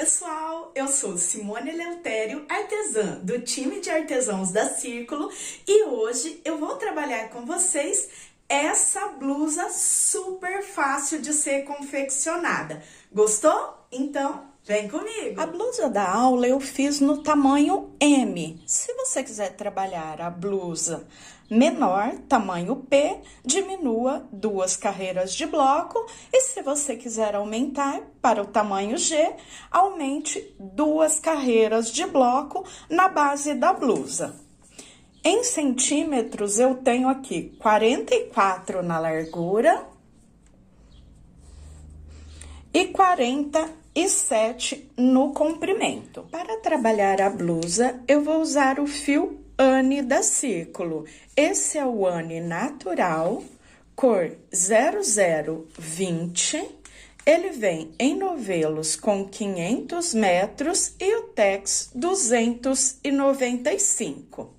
pessoal, eu sou Simone Eleutério, artesã do time de artesãos da Círculo e hoje eu vou trabalhar com vocês essa blusa super fácil de ser confeccionada. Gostou? Então vem comigo! A blusa da aula eu fiz no tamanho M. Se você quiser trabalhar a blusa menor, tamanho P, diminua 2 carreiras de bloco. E se você quiser aumentar para o tamanho G, aumente 2 carreiras de bloco na base da blusa. Em centímetros, eu tenho aqui 44 na largura e 47 no comprimento. Para trabalhar a blusa, eu vou usar o fio Anne da Círculo. Esse é o Anne natural, cor 0020. Ele vem em novelos com 500 metros e o tex 295.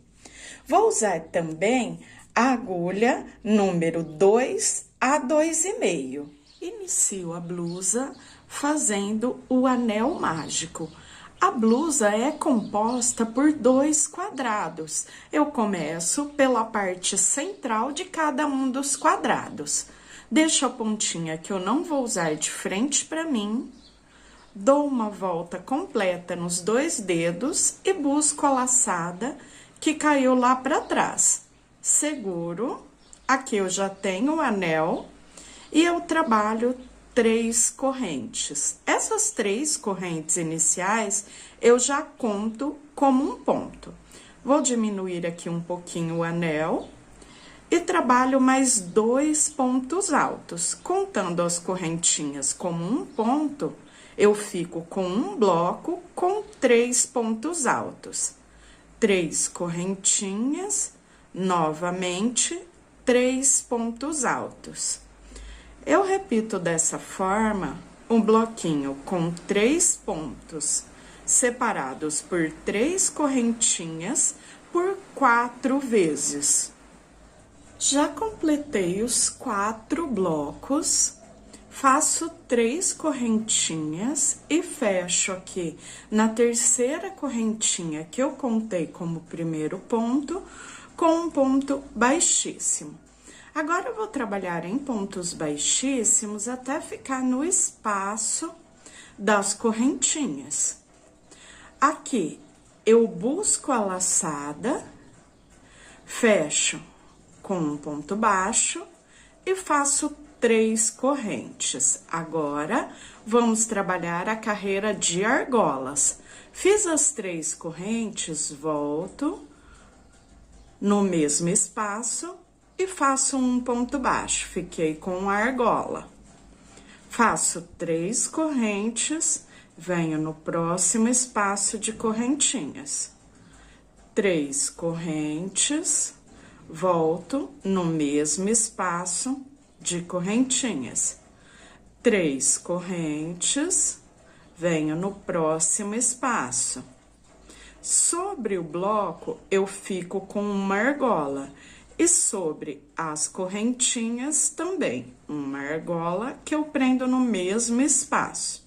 Vou usar também a agulha número 2 a 2,5. Inicio a blusa fazendo o anel mágico. A blusa é composta por 2 quadrados. Eu começo pela parte central de cada um dos quadrados. Deixo a pontinha que eu não vou usar de frente para mim. Dou uma volta completa nos 2 dedos e busco a laçada que caiu lá para trás. Seguro. Aqui eu já tenho o anel e eu trabalho 3 correntes. Essas 3 correntes iniciais eu já conto como um ponto. Vou diminuir aqui um pouquinho o anel e trabalho mais 2 pontos altos. Contando as correntinhas como um ponto, eu fico com um bloco com 3 pontos altos. 3 correntinhas, novamente 3 pontos altos. Eu repito dessa forma um bloquinho com 3 pontos separados por 3 correntinhas por 4 vezes. Já completei os 4 blocos, faço 3 correntinhas e fecho aqui na terceira correntinha que eu contei como primeiro ponto, com um ponto baixíssimo. Agora, eu vou trabalhar em pontos baixíssimos até ficar no espaço das correntinhas. Aqui, eu busco a laçada, fecho com um ponto baixo e faço 3 correntes. Agora, vamos trabalhar a carreira de argolas. Fiz as 3 correntes, volto no mesmo espaço e faço um ponto baixo, fiquei com a argola. Faço 3 correntes, venho no próximo espaço de correntinhas. 3 correntes, volto no mesmo espaço de correntinhas. 3 correntes, venho no próximo espaço. Sobre o bloco, eu fico com uma argola. E sobre as correntinhas também, uma argola que eu prendo no mesmo espaço.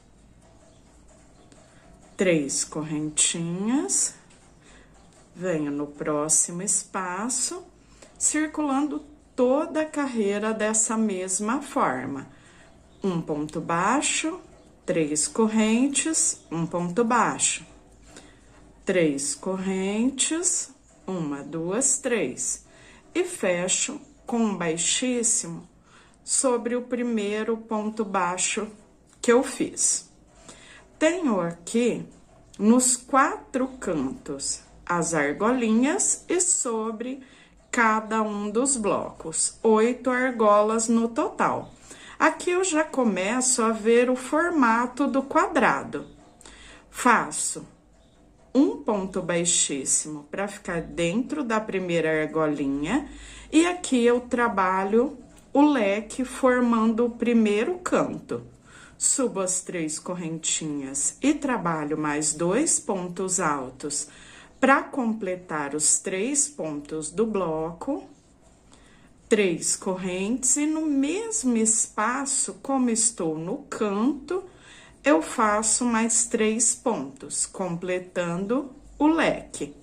3 correntinhas, venho no próximo espaço, circulando toda a carreira dessa mesma forma. Um ponto baixo, 3 correntes, um ponto baixo. 3 correntes, 1, 2, 3. E fecho com um baixíssimo sobre o primeiro ponto baixo que eu fiz. Tenho aqui nos 4 cantos as argolinhas e sobre cada um dos blocos, 8 argolas no total. Aqui eu já começo a ver o formato do quadrado. Faço um ponto baixíssimo para ficar dentro da primeira argolinha e aqui eu trabalho o leque formando o primeiro canto. Subo as 3 correntinhas e trabalho mais 2 pontos altos para completar os 3 pontos do bloco. 3 correntes e no mesmo espaço, como estou no canto, eu faço mais 3 pontos, completando o leque.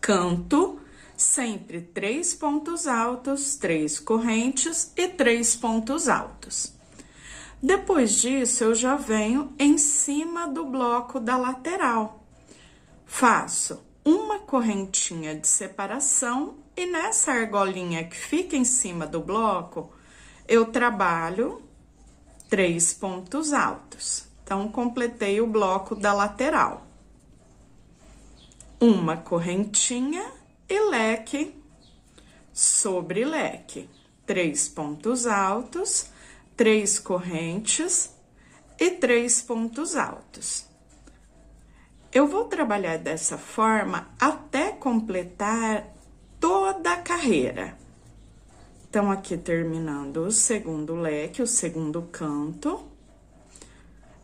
Canto, sempre 3 pontos altos, 3 correntes e 3 pontos altos. Depois disso, eu já venho em cima do bloco da lateral. Faço uma correntinha de separação e nessa argolinha que fica em cima do bloco, eu trabalho 3 pontos altos. Então, completei o bloco da lateral. Uma correntinha e leque sobre leque. 3 pontos altos, 3 correntes e 3 pontos altos. Eu vou trabalhar dessa forma até completar toda a carreira. Então, aqui terminando o segundo leque, o segundo canto.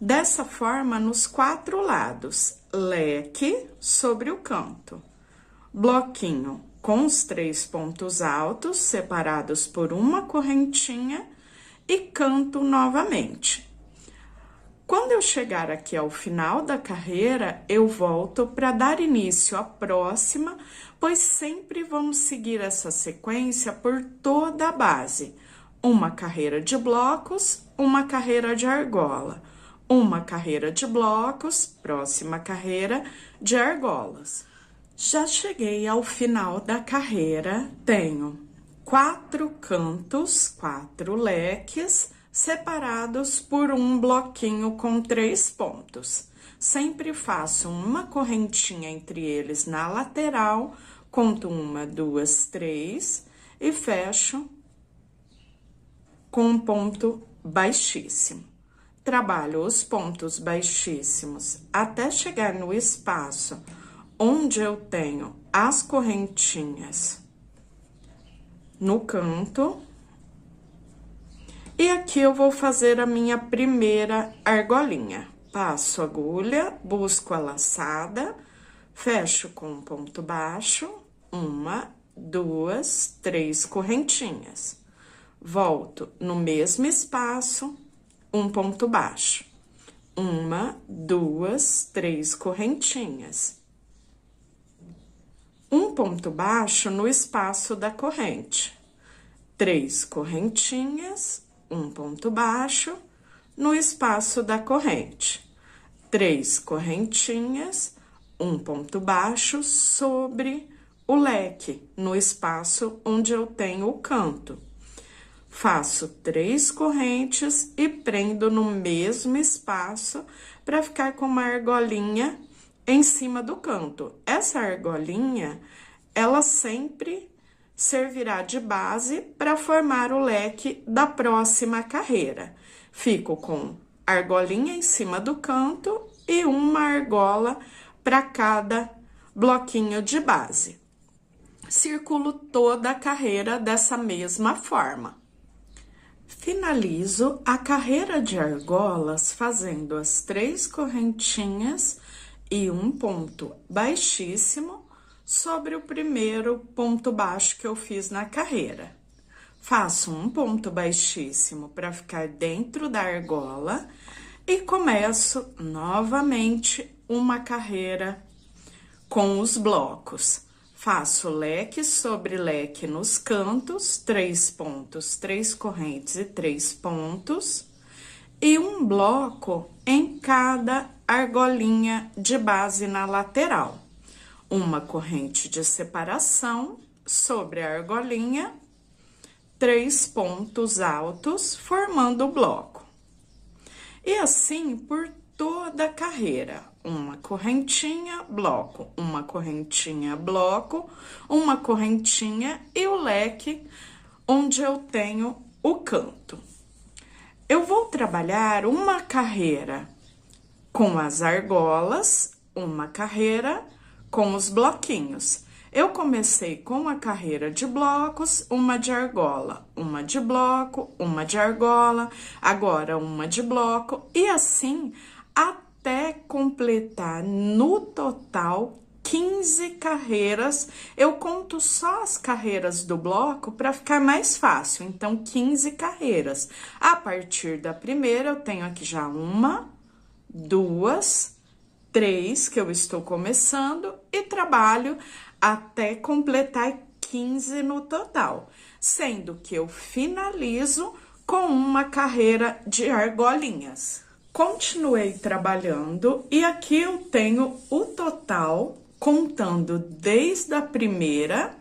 Dessa forma, nos 4 lados, leque sobre o canto. Bloquinho com os 3 pontos altos, separados por uma correntinha, e canto novamente. Quando eu chegar aqui ao final da carreira, eu volto para dar início à próxima, pois sempre vamos seguir essa sequência por toda a base. Uma carreira de blocos, uma carreira de argola. Uma carreira de blocos, próxima carreira de argolas. Já cheguei ao final da carreira, tenho 4 cantos, 4 leques, separados por um bloquinho com 3 pontos. Sempre faço uma correntinha entre eles na lateral, conto 1, 2, 3 e fecho com um ponto baixíssimo. Trabalho os pontos baixíssimos até chegar no espaço onde eu tenho as correntinhas no canto. E aqui eu vou fazer a minha primeira argolinha. Passo a agulha, busco a laçada, fecho com um ponto baixo, 1, 2, 3 correntinhas. Volto no mesmo espaço, um ponto baixo. 1, 2, 3 correntinhas. Um ponto baixo no espaço da corrente. 3 correntinhas, um ponto baixo no espaço da corrente. 3 correntinhas, um ponto baixo sobre o leque, no espaço onde eu tenho o canto. Faço 3 correntes e prendo no mesmo espaço para ficar com uma argolinha em cima do canto. Essa argolinha, ela sempre servirá de base para formar o leque da próxima carreira. Fico com argolinha em cima do canto e uma argola para cada bloquinho de base. Circulo toda a carreira dessa mesma forma. Finalizo a carreira de argolas fazendo as 3 correntinhas e um ponto baixíssimo sobre o primeiro ponto baixo que eu fiz na carreira. Faço um ponto baixíssimo para ficar dentro da argola e começo novamente uma carreira com os blocos. Faço leque sobre leque nos cantos, 3 pontos, 3 correntes e 3 pontos, e um bloco em cada argolinha de base na lateral. Uma corrente de separação sobre a argolinha, 3 pontos altos, formando o bloco. E assim por toda a carreira, uma correntinha, bloco, uma correntinha, bloco, uma correntinha e o leque onde eu tenho o canto. Eu vou trabalhar uma carreira com as argolas, uma carreira com os bloquinhos. Eu comecei com a carreira de blocos, uma de argola, uma de bloco, uma de argola, agora uma de bloco, e assim até completar no total 15 carreiras. Eu conto só as carreiras do bloco para ficar mais fácil. Então, 15 carreiras. A partir da primeira, eu tenho aqui já 1, 2, 3, que eu estou começando, e trabalho até completar 15 no total, sendo que eu finalizo com uma carreira de argolinhas. Continuei trabalhando e aqui eu tenho o total, contando desde a primeira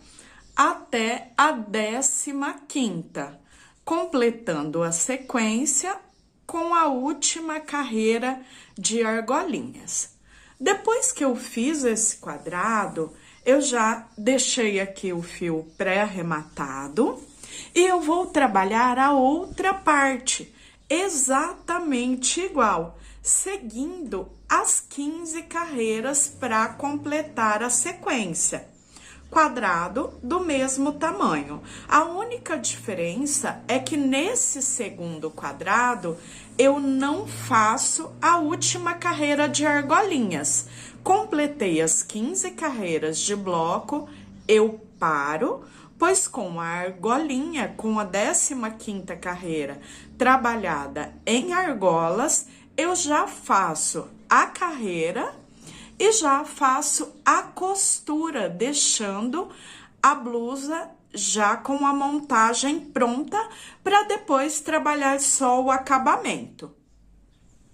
até a 15ª, completando a sequência com a última carreira de argolinhas. Depois que eu fiz esse quadrado, eu já deixei aqui o fio pré-arrematado e eu vou trabalhar a outra parte, exatamente igual, seguindo as 15 carreiras para completar a sequência. Quadrado do mesmo tamanho. A única diferença é que nesse segundo quadrado, eu não faço a última carreira de argolinhas. Completei as 15 carreiras de bloco, eu paro, pois com a argolinha, com a 15ª carreira trabalhada em argolas, eu já faço a carreira e já faço a costura, deixando a blusa já com a montagem pronta para depois trabalhar só o acabamento.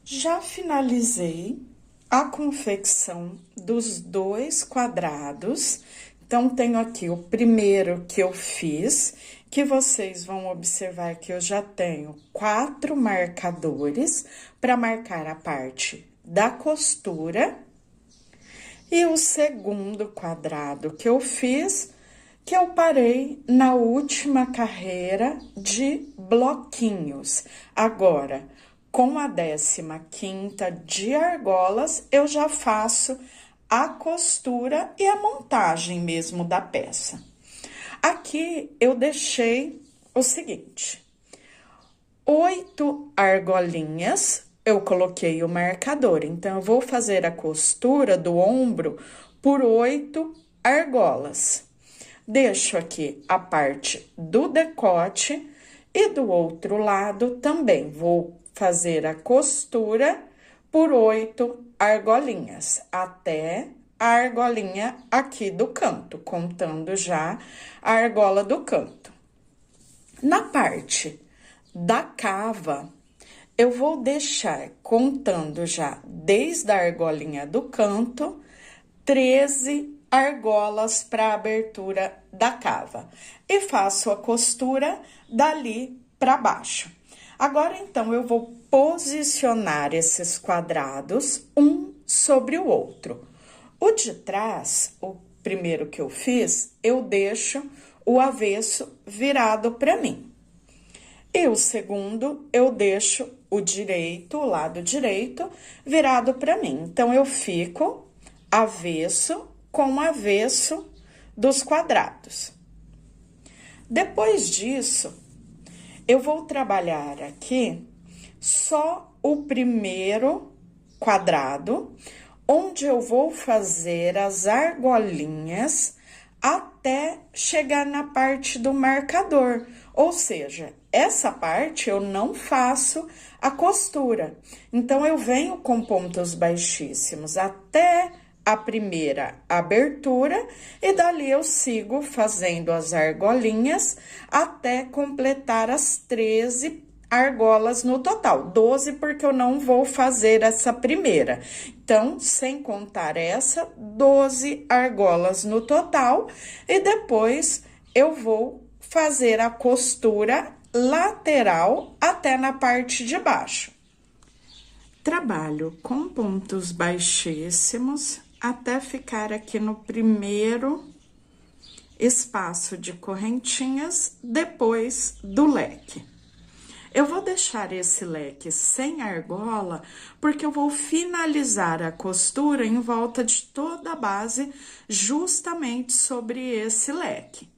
Já finalizei a confecção dos 2 quadrados. Então, tenho aqui o primeiro que eu fiz, que vocês vão observar que eu já tenho 4 marcadores para marcar a parte da costura. E o segundo quadrado que eu fiz, que eu parei na última carreira de bloquinhos. Agora, com a 15ª de argolas, eu já faço a costura e a montagem mesmo da peça. Aqui, eu deixei o seguinte, 8 argolinhas, eu coloquei o marcador, então, eu vou fazer a costura do ombro por 8 argolas. Deixo aqui a parte do decote e do outro lado também vou fazer a costura por 8 argolinhas, até a argolinha aqui do canto, contando já a argola do canto. Na parte da cava, eu vou deixar, contando já desde a argolinha do canto, 13 argolas para abertura da cava. E faço a costura dali para baixo. Agora, então, eu vou posicionar esses quadrados um sobre o outro. O de trás, o primeiro que eu fiz, eu deixo o avesso virado para mim. E o segundo, eu deixo o direito, o lado direito, virado para mim. Então, eu fico avesso com avesso dos quadrados. Depois disso, eu vou trabalhar aqui só o primeiro quadrado, onde eu vou fazer as argolinhas até chegar na parte do marcador. Ou seja, essa parte eu não faço a costura. Então, eu venho com pontos baixíssimos até a primeira abertura e dali eu sigo fazendo as argolinhas até completar as 13 argolas no total. 12 porque eu não vou fazer essa primeira. Então, sem contar essa, 12 argolas no total e depois eu vou fazer a costura lateral até na parte de baixo. Trabalho com pontos baixíssimos até ficar aqui no primeiro espaço de correntinhas, depois do leque. Eu vou deixar esse leque sem argola, porque eu vou finalizar a costura em volta de toda a base, justamente sobre esse leque.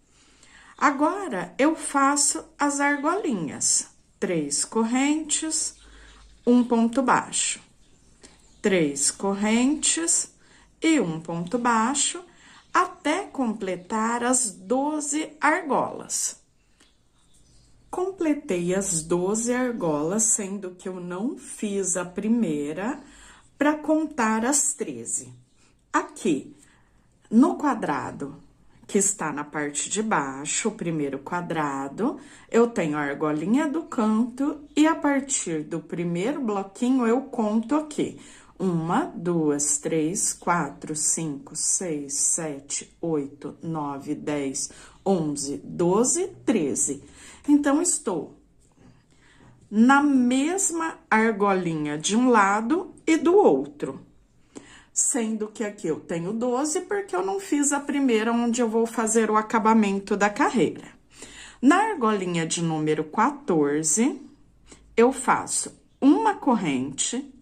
Agora, eu faço as argolinhas, 3 correntes, um ponto baixo, 3 correntes e um ponto baixo, até completar as 12 argolas. Completei as 12 argolas, sendo que eu não fiz a primeira, para contar as 13. Aqui, no quadrado que está na parte de baixo, o primeiro quadrado, eu tenho a argolinha do canto e a partir do primeiro bloquinho eu conto aqui. 1, 2, 3, 4, 5, 6, 7, 8, 9, 10, 11, 12, 13. Então, estou na mesma argolinha de um lado e do outro. Sendo que aqui eu tenho 12, porque eu não fiz a primeira, onde eu vou fazer o acabamento da carreira. Na argolinha de número 14, eu faço uma corrente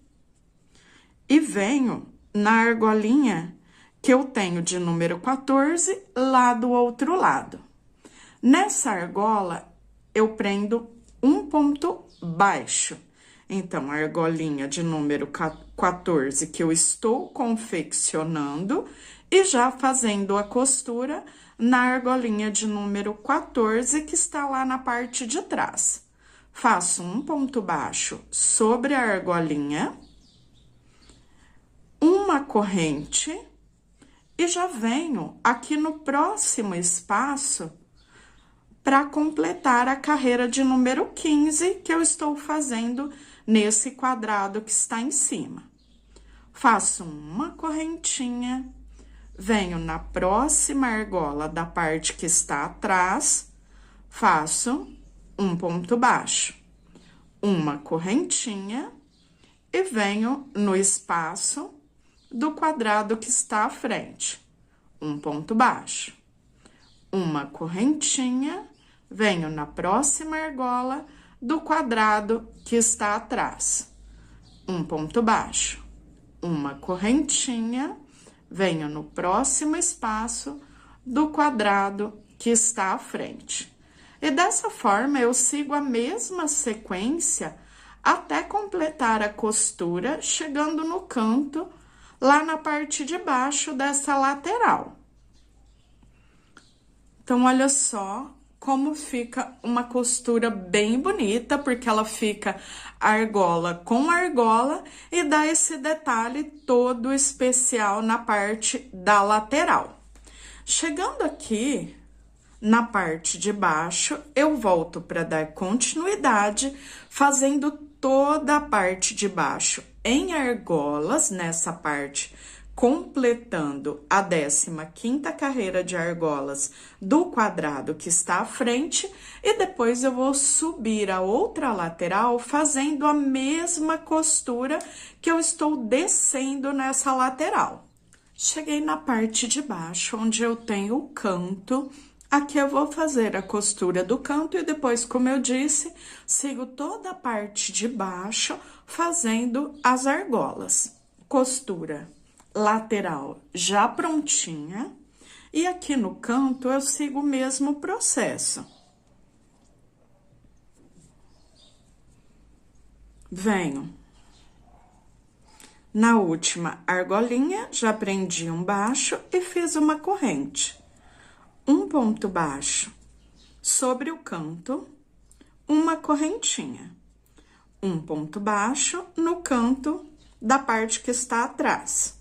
e venho na argolinha que eu tenho de número 14, lá do outro lado. Nessa argola, eu prendo um ponto baixo. Então, a argolinha de número 14 que eu estou confeccionando e já fazendo a costura na argolinha de número 14 que está lá na parte de trás. Faço um ponto baixo sobre a argolinha, uma corrente e já venho aqui no próximo espaço para completar a carreira de número 15 que eu estou fazendo nesse quadrado que está em cima. Faço uma correntinha, venho na próxima argola da parte que está atrás, faço um ponto baixo, uma correntinha e venho no espaço do quadrado que está à frente, um ponto baixo, uma correntinha, venho na próxima argola do quadrado que está atrás, um ponto baixo, uma correntinha, venho no próximo espaço do quadrado que está à frente. E dessa forma, eu sigo a mesma sequência até completar a costura, chegando no canto, lá na parte de baixo dessa lateral. Então, olha só como fica uma costura bem bonita, porque ela fica argola com argola e dá esse detalhe todo especial na parte da lateral. Chegando aqui na parte de baixo, eu volto para dar continuidade, fazendo toda a parte de baixo em argolas, nessa parte, completando a 15ª carreira de argolas do quadrado que está à frente, e depois eu vou subir a outra lateral fazendo a mesma costura que eu estou descendo nessa lateral. Cheguei na parte de baixo, onde eu tenho o canto. Aqui eu vou fazer a costura do canto e depois, como eu disse, sigo toda a parte de baixo fazendo as argolas. Costura lateral já prontinha, e aqui no canto eu sigo o mesmo processo. Venho na última argolinha, já prendi um baixo e fiz uma corrente. Um ponto baixo sobre o canto, uma correntinha. Um ponto baixo no canto da parte que está atrás.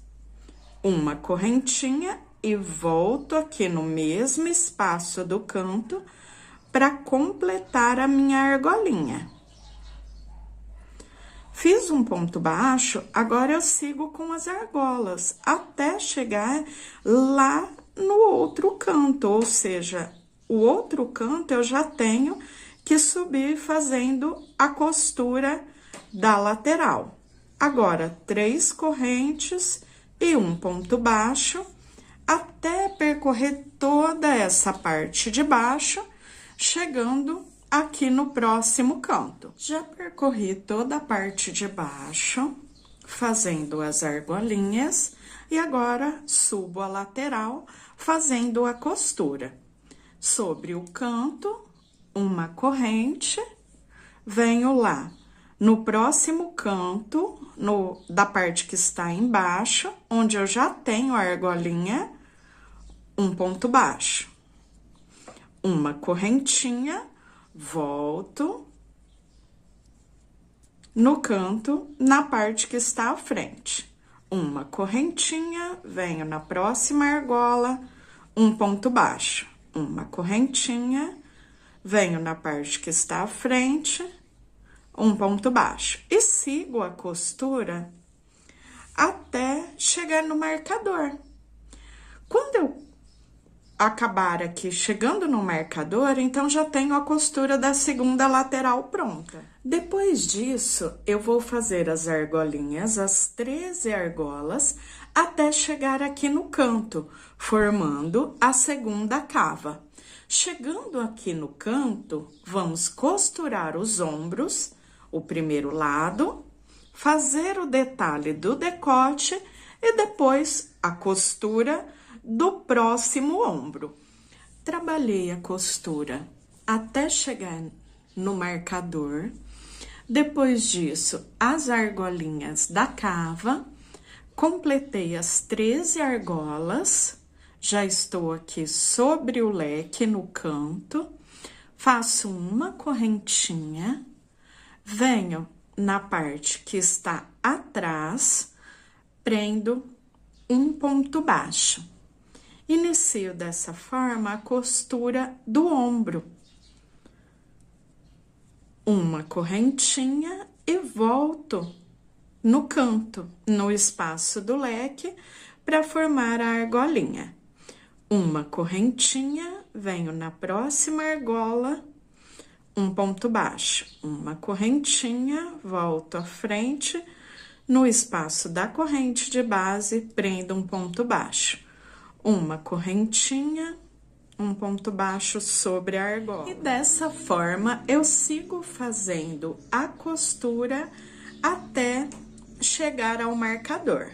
Uma correntinha e volto aqui no mesmo espaço do canto para completar a minha argolinha. Fiz um ponto baixo, agora eu sigo com as argolas até chegar lá no outro canto, ou seja, o outro canto eu já tenho que subir fazendo a costura da lateral. Agora, 3 correntes e um ponto baixo, até percorrer toda essa parte de baixo, chegando aqui no próximo canto. Já percorri toda a parte de baixo, fazendo as argolinhas, e agora subo a lateral, fazendo a costura. Sobre o canto, uma corrente, venho lá no próximo canto, da parte que está embaixo, onde eu já tenho a argolinha, um ponto baixo, uma correntinha, volto no canto, na parte que está à frente. Uma correntinha, venho na próxima argola, um ponto baixo, uma correntinha, venho na parte que está à frente, um ponto baixo. E sigo a costura até chegar no marcador. Quando eu acabar aqui chegando no marcador, então já tenho a costura da segunda lateral pronta. Depois disso, eu vou fazer as argolinhas, as 13 argolas, até chegar aqui no canto, formando a segunda cava. Chegando aqui no canto, vamos costurar os ombros, o primeiro lado, fazer o detalhe do decote e depois a costura do próximo ombro. Trabalhei a costura até chegar no marcador. Depois disso, as argolinhas da cava, completei as 13 argolas, já estou aqui sobre o leque no canto, faço uma correntinha, venho na parte que está atrás, prendo um ponto baixo. Inicio dessa forma a costura do ombro. Uma correntinha e volto no canto, no espaço do leque, para formar a argolinha. Uma correntinha, venho na próxima argola, um ponto baixo. Uma correntinha, volto à frente, no espaço da corrente de base, prendo um ponto baixo. Uma correntinha, um ponto baixo sobre a argola. E dessa forma, eu sigo fazendo a costura até chegar ao marcador.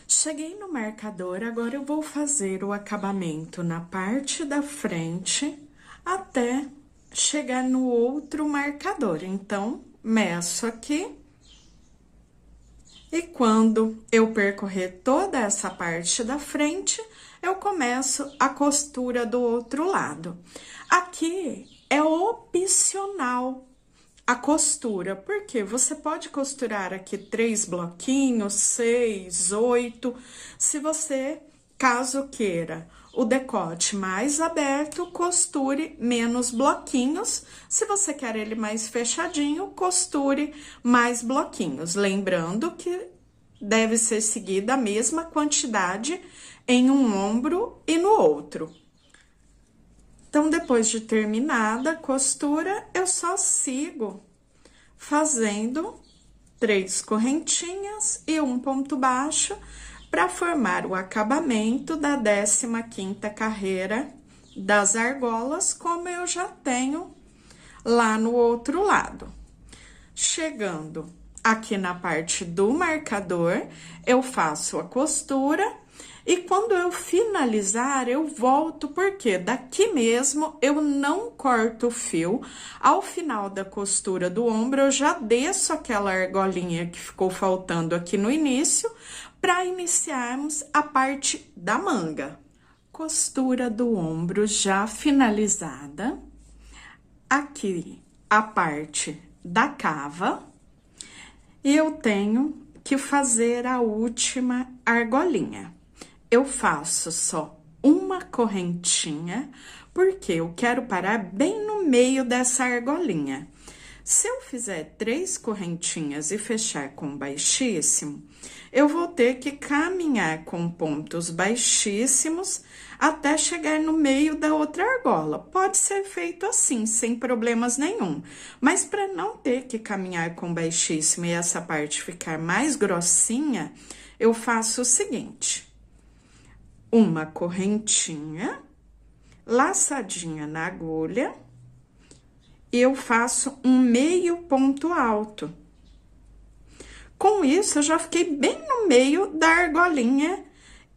Cheguei no marcador, agora eu vou fazer o acabamento na parte da frente até chegar no outro marcador. Então, meço aqui. E quando eu percorrer toda essa parte da frente, eu começo a costura do outro lado. Aqui é opcional a costura, porque você pode costurar aqui 3 bloquinhos, 6, 8, se você, caso queira, o decote mais aberto, costure menos bloquinhos. Se você quer ele mais fechadinho, costure mais bloquinhos. Lembrando que deve ser seguida a mesma quantidade em um ombro e no outro. Então, depois de terminada a costura, eu só sigo fazendo 3 correntinhas e um ponto baixo para formar o acabamento da 15ª carreira das argolas, como eu já tenho lá no outro lado. Chegando aqui na parte do marcador, eu faço a costura e quando eu finalizar, eu volto, porque daqui mesmo eu não corto o fio. Ao final da costura do ombro, eu já desço aquela argolinha que ficou faltando aqui no início, para iniciarmos a parte da manga. Costura do ombro já finalizada. Aqui a parte da cava. E eu tenho que fazer a última argolinha. Eu faço só uma correntinha, porque eu quero parar bem no meio dessa argolinha. Se eu fizer 3 correntinhas e fechar com baixíssimo, eu vou ter que caminhar com pontos baixíssimos até chegar no meio da outra argola. Pode ser feito assim, sem problemas nenhum. Mas para não ter que caminhar com baixíssimo e essa parte ficar mais grossinha, eu faço o seguinte: uma correntinha, laçadinha na agulha, e eu faço um meio ponto alto. Com isso, eu já fiquei bem no meio da argolinha,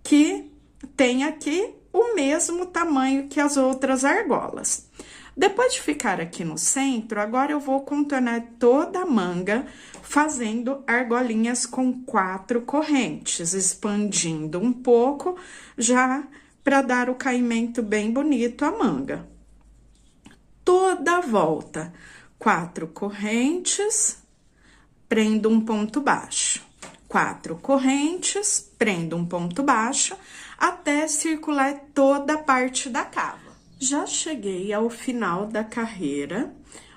que tem aqui o mesmo tamanho que as outras argolas. Depois de ficar aqui no centro, agora eu vou contornar toda a manga, fazendo argolinhas com 4 correntes, expandindo um pouco, já para dar o caimento bem bonito à manga. Toda a volta, 4 correntes, prendo um ponto baixo. 4 correntes, prendo um ponto baixo, até circular toda a parte da cava. Já cheguei ao final da carreira,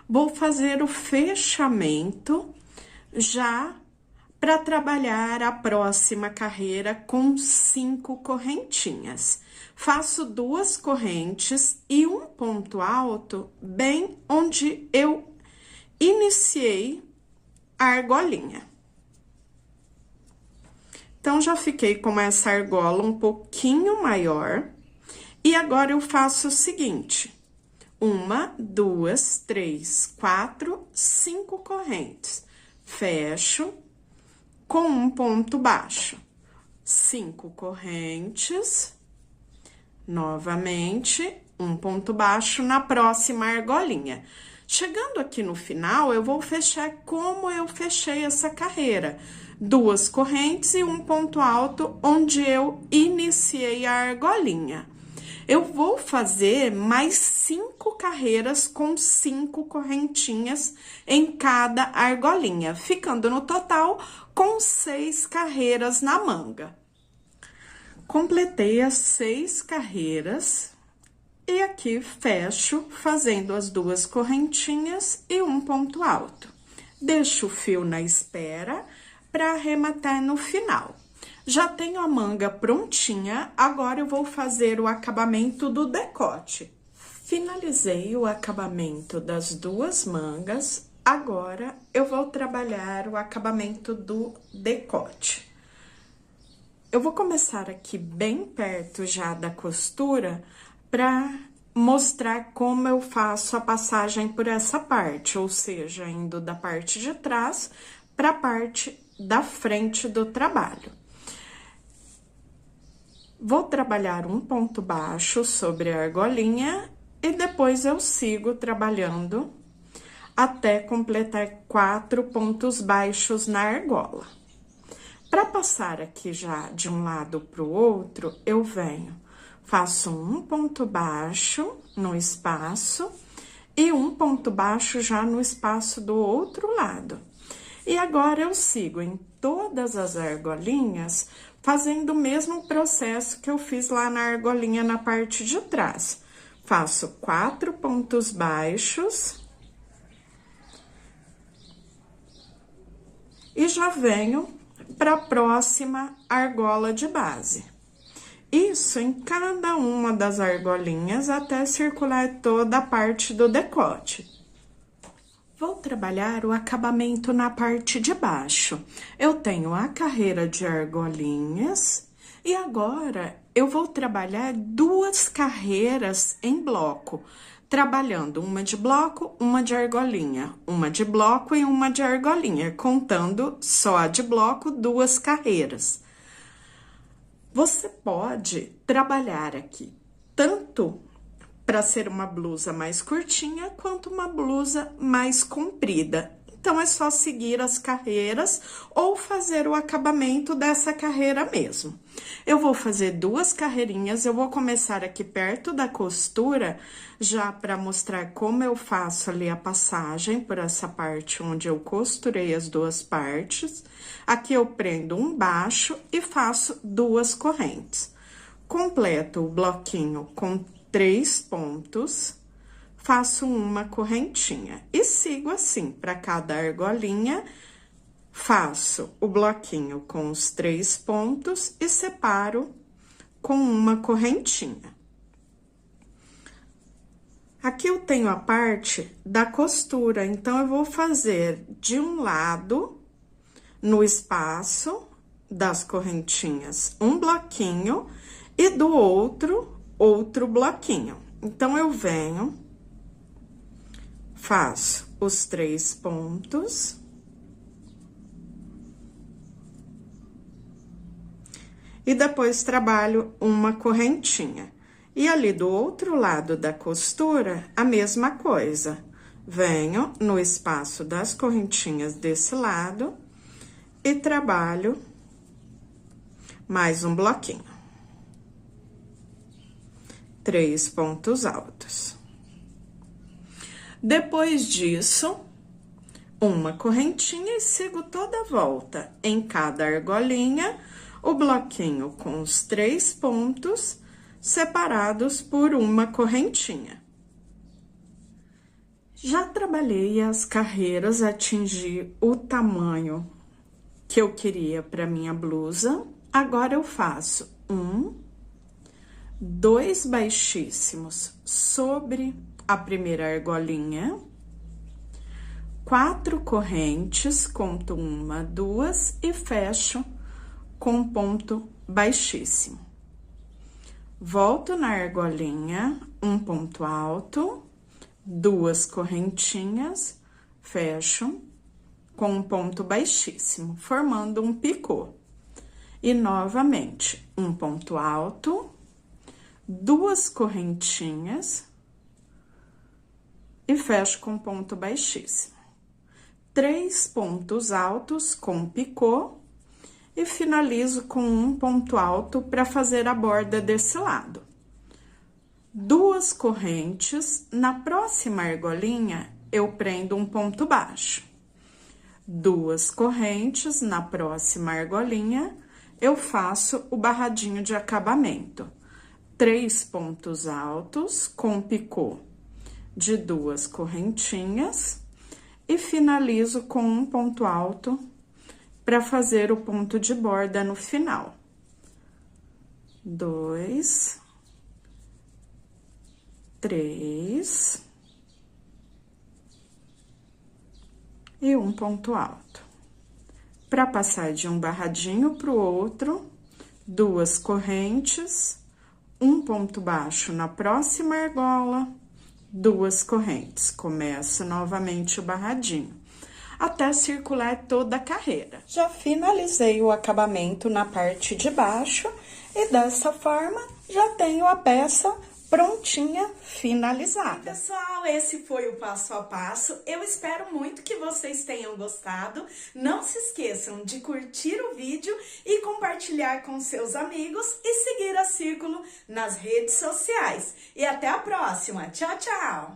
vou fazer o fechamento já para trabalhar a próxima carreira com 5 correntinhas. Faço 2 correntes e um ponto alto bem onde eu iniciei a argolinha. Então, já fiquei com essa argola um pouquinho maior. E agora, eu faço o seguinte: 1, 2, 3, 4, 5 correntes. Fecho com um ponto baixo. 5 correntes. Novamente, um ponto baixo na próxima argolinha. Chegando aqui no final, eu vou fechar como eu fechei essa carreira. 2 correntes e um ponto alto onde eu iniciei a argolinha. Eu vou fazer mais 5 carreiras com 5 correntinhas em cada argolinha, ficando no total com 6 carreiras na manga. Completei as 6 carreiras e aqui fecho fazendo as 2 correntinhas e um ponto alto. Deixo o fio na espera para arrematar no final. Já tenho a manga prontinha, agora eu vou fazer o acabamento do decote. Finalizei o acabamento das 2 mangas, agora eu vou trabalhar o acabamento do decote. Eu vou começar aqui bem perto já da costura para mostrar como eu faço a passagem por essa parte, ou seja, indo da parte de trás para a parte da frente do trabalho. Vou trabalhar um ponto baixo sobre a argolinha e depois eu sigo trabalhando até completar 4 pontos baixos na argola. Para passar aqui já de um lado para o outro, eu venho, faço um ponto baixo no espaço e um ponto baixo já no espaço do outro lado. E agora eu sigo em todas as argolinhas, fazendo o mesmo processo que eu fiz lá na argolinha na parte de trás. Faço 4 pontos baixos. E já venho para a próxima argola de base. Isso em cada uma das argolinhas até circular toda a parte do decote. Vou trabalhar o acabamento na parte de baixo. Eu tenho a carreira de argolinhas e agora eu vou trabalhar 2 carreiras em bloco, trabalhando uma de bloco, uma de argolinha, uma de bloco e uma de argolinha, contando só a de bloco 2 carreiras. Você pode trabalhar aqui tanto para ser uma blusa mais curtinha, quanto uma blusa mais comprida. Então, é só seguir as carreiras ou fazer o acabamento dessa carreira mesmo. Eu vou fazer 2 carreirinhas, eu vou começar aqui perto da costura, já para mostrar como eu faço ali a passagem por essa parte onde eu costurei as 2 partes. Aqui eu prendo um baixo e faço 2 correntes. Completo o bloquinho com 3 pontos, faço uma correntinha e sigo assim para cada argolinha, faço o bloquinho com os 3 pontos e separo com uma correntinha. Aqui eu tenho a parte da costura, então eu vou fazer de um lado, no espaço das correntinhas, um bloquinho e do outro bloquinho. Então, eu venho, faço os 3 pontos. E depois trabalho uma correntinha. E ali do outro lado da costura, a mesma coisa. Venho no espaço das correntinhas desse lado e trabalho mais um bloquinho. 3 pontos altos. Depois disso, uma correntinha e sigo toda a volta. Em cada argolinha, o bloquinho com os 3 pontos separados por uma correntinha. Já trabalhei as carreiras, atingi o tamanho que eu queria para minha blusa. Agora eu faço 2 baixíssimos sobre a primeira argolinha, 4 correntes, conto 1, 2 e fecho com ponto baixíssimo. Volto na argolinha, um ponto alto, 2 correntinhas, fecho com um ponto baixíssimo, formando um picô. E novamente, um ponto alto, 2 correntinhas e fecho com ponto baixíssimo. 3 pontos altos com picô e finalizo com um ponto alto para fazer a borda desse lado. 2 correntes, na próxima argolinha, eu prendo um ponto baixo. 2 correntes, na próxima argolinha, eu faço o barradinho de acabamento. 3 pontos altos com picô de 2 correntinhas e finalizo com um ponto alto para fazer o ponto de borda no final. 2, 3 e um ponto alto. Para passar de um barradinho para o outro, 2 correntes, um ponto baixo na próxima argola, 2 correntes. Começo novamente o barradinho, até circular toda a carreira. Já finalizei o acabamento na parte de baixo e dessa forma já tenho a peça prontinha, finalizada. Pessoal, esse foi o passo a passo. Eu espero muito que vocês tenham gostado. Não se esqueçam de curtir o vídeo e compartilhar com seus amigos e seguir a Círculo nas redes sociais. E até a próxima. Tchau, tchau!